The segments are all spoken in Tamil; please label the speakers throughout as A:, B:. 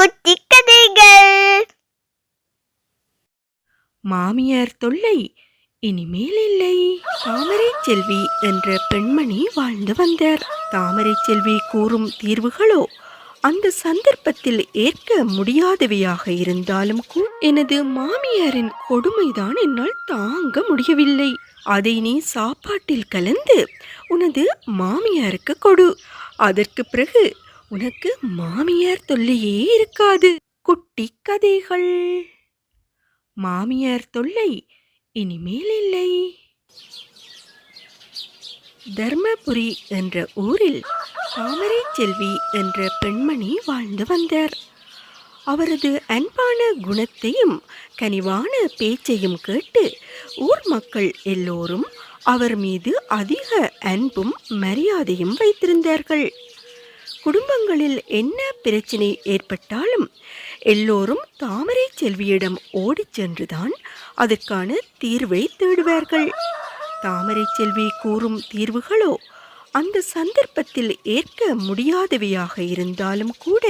A: குட்டி கதைகள்.
B: மாமியார் தொல்லை இனிமேல் இல்லை. தாமரை செல்வி என்ற பெண்மணி வாழ்ந்து வந்தார். தாமரை செல்வி கூறும் தீர்வுகளோ அந்த சந்தர்ப்பத்தில் ஏற்க முடியாதவையாக இருந்தாலும் எனது மாமியாரின் கொடுமைதான் என்னால் தாங்க முடியவில்லை. அதை நீ சாப்பாட்டில் கலந்து உனது மாமியாருக்கு கொடு. அதற்கு பிறகு உனக்கு மாமியார் தொல்லையே இருக்காது. குட்டி கதைகள். மாமியார் தொல்லை இனிமேல் இல்லை. தர்மபுரி என்ற ஊரில் தாமரை செல்வி என்ற பெண்மணி வாழ்ந்து வந்தார். அவரது அன்பான குணத்தையும் கனிவான பேச்சையும் கேட்டு ஊர் மக்கள் எல்லோரும் அவர் மீது அதிக அன்பும் மரியாதையும் வைத்திருந்தார்கள். குடும்பங்களில் என்ன பிரச்சனை ஏற்பட்டாலும் எல்லோரும் தாமரை செல்வியிடம் ஓடிச் சென்றுதான் அதற்கான தீர்வை தேடுவார்கள். தாமரை செல்வி கூறும் தீர்வுகளோ அந்த சந்தர்ப்பத்தில் ஏற்க முடியாதவையாக இருந்தாலும் கூட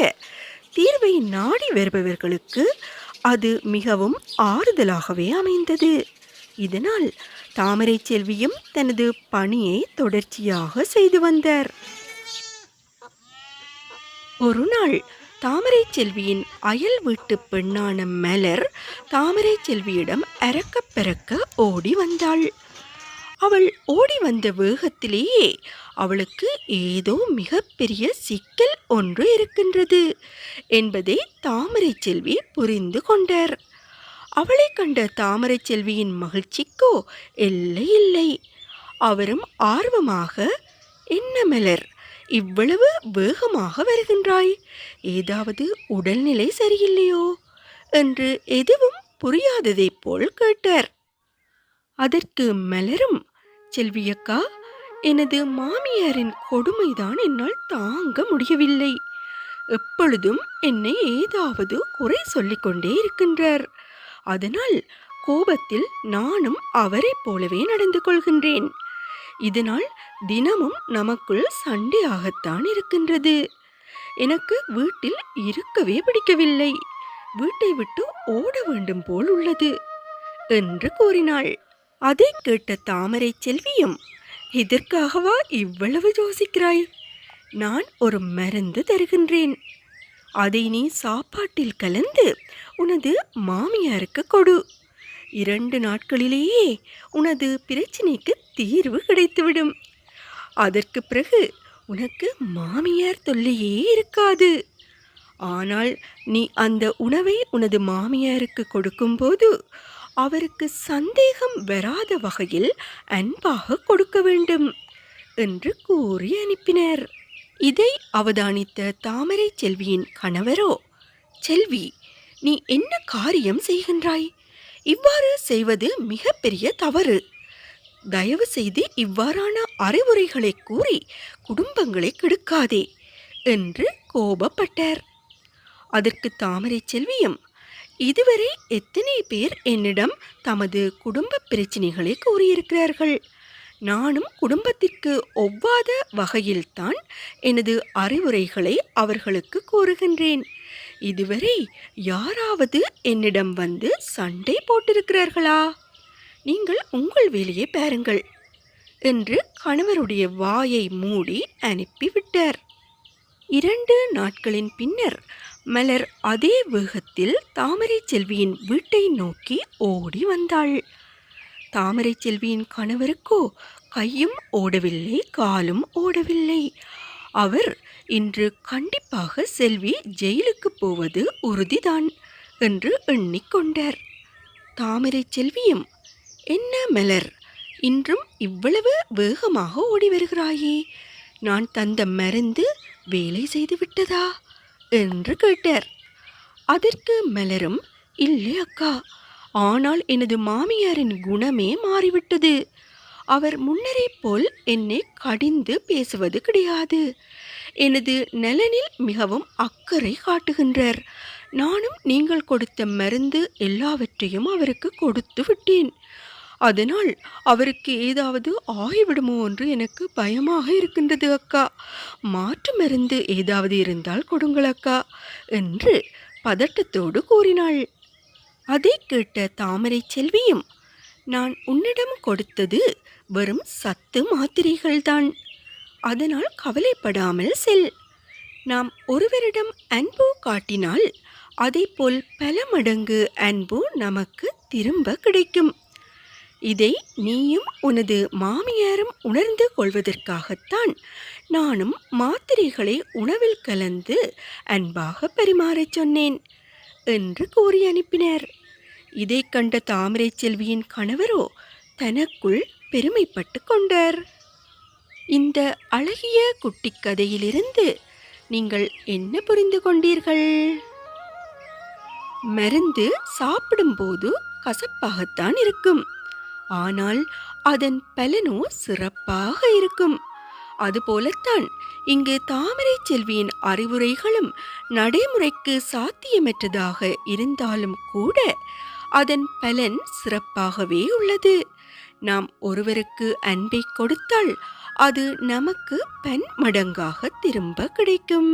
B: தீர்வை நாடி வருபவர்களுக்கு அது மிகவும் ஆறுதலாகவே அமைந்தது. இதனால் தாமரை செல்வியும் தனது பணியை தொடர்ச்சியாக செய்து வந்தார். ஒரு நாள் தாமரை செல்வியின் அயல் வீட்டு பெண்ணான மலர் தாமரை செல்வியிடம் அரக்க பறக்க ஓடி வந்தாள். அவள் ஓடி வந்த வேகத்திலேயே அவளுக்கு ஏதோ மிகப்பெரிய சிக்கல் ஒன்று இருக்கின்றது என்பதை தாமரை செல்வி புரிந்து கொண்டார். அவளை கண்ட தாமரை செல்வியின் மகிழ்ச்சிக்கோ எல்லை இல்லை. அவரும் ஆர்வமாக, என்ன மலர், இவ்வளவு வேகமாக வருகின்றாய், ஏதாவது உடல்நிலை சரியில்லையோ என்று எதுவும் புரியாததை போல் கேட்டார். அதற்கு மலரும், செல்வியக்கா, எனது மாமியாரின் கொடுமைதான் என்னால் தாங்க முடியவில்லை. எப்பொழுதும் என்னை ஏதாவது குறை சொல்லிக்கொண்டே இருக்கின்றார். அதனால் கோபத்தில் நானும் அவரை போலவே நடந்து கொள்கின்றேன். இதனால் தினமும் நமக்குள் சண்டையாகத்தான் இருக்கின்றது. எனக்கு வீட்டில் இருக்கவே பிடிக்கவில்லை. வீட்டை விட்டு ஓட வேண்டும் போல் உள்ளது என்று கூறினாள். அதை கேட்ட தாமரை செல்வியும், இதற்காகவா இவ்வளவு யோசிக்கிறாய்? நான் ஒரு மருந்து தருகின்றேன். அதை நீ சாப்பாட்டில் கலந்து உனது மாமியாருக்கு கொடு. 2 நாட்களிலேயே உனது பிரச்சனைக்கு தீர்வு கிடைத்துவிடும். அதற்கு பிறகு உனக்கு மாமியார் தொல்லையே இருக்காது. ஆனால் நீ அந்த உணவை உனது மாமியாருக்கு கொடுக்கும்போது அவருக்கு சந்தேகம் வராத வகையில் அன்பாக கொடுக்க வேண்டும் என்று கூறி அனுப்பினர். இதை அவதானித்த தாமரை செல்வியின் கணவரோ, செல்வி, நீ என்ன காரியம் செய்கின்றாய்? இவ்வாறு செய்வது மிகப்பெரிய தவறு. தயவு செய்து இவ்வாறான அறிவுரைகளை கூறி குடும்பங்களை கெடுக்காதே என்று கோபப்பட்டார். அதற்கு தாமரை செல்வியும், இதுவரை எத்தனை பேர் என்னிடம் தமது குடும்ப பிரச்சனைகளை கூறியிருக்கிறார்கள். நானும் குடும்பத்திற்கு ஒவ்வாத வகையில்தான் எனது அறிவுரைகளை அவர்களுக்கு கூறுகின்றேன். இதுவரை யாராவது என்னிடம் வந்து சண்டை போட்டிருக்கிறார்களா? நீங்கள் உங்கள் வேலையை பாருங்கள் என்று கணவருடைய வாயை மூடி அனுப்பிவிட்டார். 2 நாட்களின் பின்னர் மலர் அதே வேகத்தில் தாமரை செல்வியின் வீட்டை நோக்கி ஓடி வந்தாள். தாமரை செல்வியின் கணவருக்கோ கையும் ஓடவில்லை, காலும் ஓடவில்லை. அவர் இன்று கண்டிப்பாக செல்வி ஜெயிலுக்கு போவது உறுதிதான் என்று எண்ணிக்கொண்டார். தாமரை செல்வியும், என்ன மலர், இன்றும் இவ்வளவு வேகமாக ஓடி வருகிறாயே, நான் தந்த மருந்து வேலை செய்து விட்டதா என்று கேட்டார். அதற்கு மலரும், இல்லை அக்கா, ஆனால் எனது மாமியாரின் குணமே மாறிவிட்டது. அவர் முன்னரே போல் என்னை கடிந்து பேசுவது கிடையாது. எனது நலனில் மிகவும் அக்கறை காட்டுகின்றார். நானும் நீங்கள் கொடுத்த மருந்து எல்லாவற்றையும் அவருக்கு கொடுத்து விட்டேன். அதனால் அவருக்கு ஏதாவது ஆகிவிடுமோ என்று எனக்கு பயமாக இருக்கின்றது அக்கா. மாற்று மருந்து ஏதாவது இருந்தால் கொடுங்கள் அக்கா என்று பதட்டத்தோடு கூறினாள். அதை கேட்ட தாமரை செல்வியும், நான் உன்னிடம் கொடுத்தது வெறும் சத்து மாத்திரைகள்தான். அதனால் கவலைப்படாமல் செல். நாம் ஒருவரிடம் அன்பு காட்டினால் அதைப்போல் பல மடங்கு அன்பு நமக்கு திரும்ப கிடைக்கும். இதை நீயும் உனது மாமியாரும் உணர்ந்து கொள்வதற்காகத்தான் நானும் மாத்திரைகளை உணவில் கலந்து அன்பாக பரிமாறச் சொன்னேன் என்று கூறி அனுப்பினர். இதை கண்ட தாமரை செல்வியின் கணவரோ தனக்குள் பெருமைப்பட்டு கொண்டார். இந்த அழகிய குட்டி கதையிலிருந்து நீங்கள் என்ன புரிந்து கொண்டீர்கள்? மருந்து சாப்பிடும்போது கசப்பாகத்தான் இருக்கும், ஆனால் அதன் பலனோ சிறப்பாக இருக்கும். அதுபோலத்தான் இங்கு தாமரை செல்வியின் அறிவுரைகளும் நடைமுறைக்கு சாத்தியமற்றதாக இருந்தாலும் கூட அதன் பலன் சிறப்பாகவே உள்ளது. நாம் ஒருவருக்கு அன்பை கொடுத்தால் அது நமக்கு பன்மடங்காக திரும்ப கிடைக்கும்.